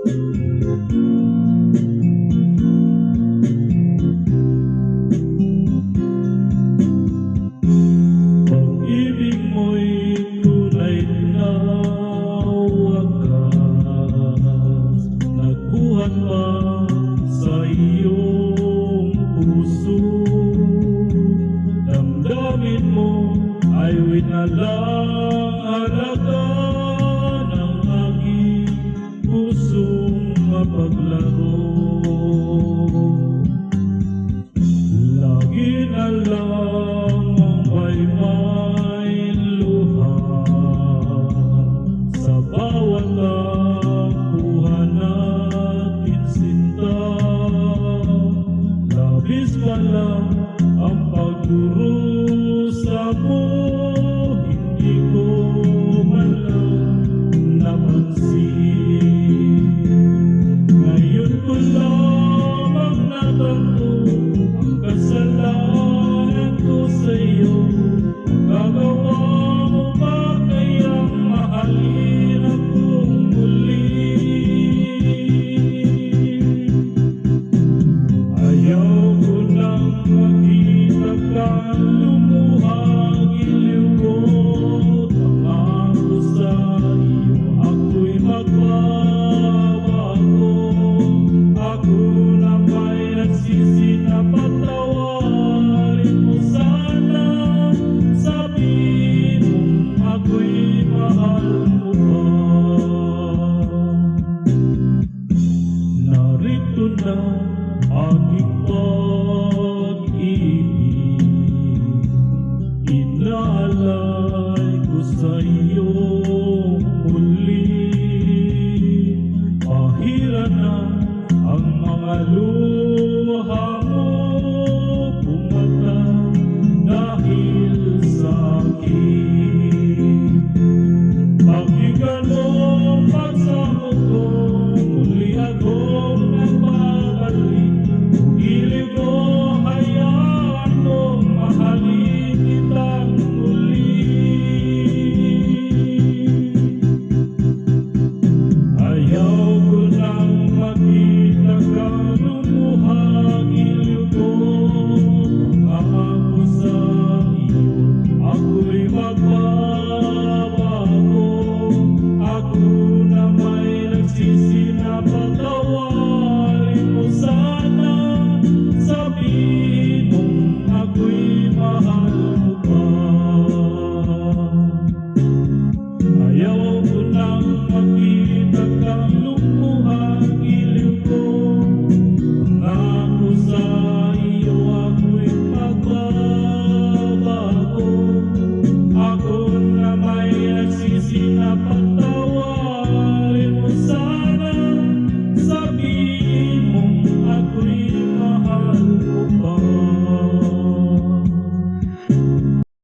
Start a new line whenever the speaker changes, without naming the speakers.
Pag-ibig mo'y tunay na wagas, nagbuhat pa sa iyong puso. Damdamin mo ay winalang halaga ng aking pusong mapaglaro. Lagi na lang ang may luha sa bawat takbuhan natin sinta. Labis pala ang pagdurusa mo, hindi ko man lang napansin. Ngayon ko lamang natanto ang kasalanan ko sa iyo. Magagawa mo ba kayang mahalin akong muli? Ayaw ko nang makita kang lumuhang iliw ko. Pangako sa iyo ako'y magbabago. Ako na may nagsisi na patawarin mo sana. Sabihin mong ako'y mahal mo pa. Narito na aking pag-ibig, inaalay ko sa iyo muli. Pahira na ang mga luha mo, bumata dahil sa akin. Pakinggan mo ang pagsamo ko, muli akong nagbabalik. Pag-ibig ko, hayaan mong mahalin kitang muli. Ayaw ko nang makita kang lumuhang iliw ko. Pangako sa iyo ako'y magbabago. Ako na may nagsisi na patawarin mo sana. Sabihin mong ako'y mahal mo pa. Ayaw ko nang makita kang lumuhang iliw ko. Pangako sa iyo ako'y magbabago. Ako na may nagsisi na patawarin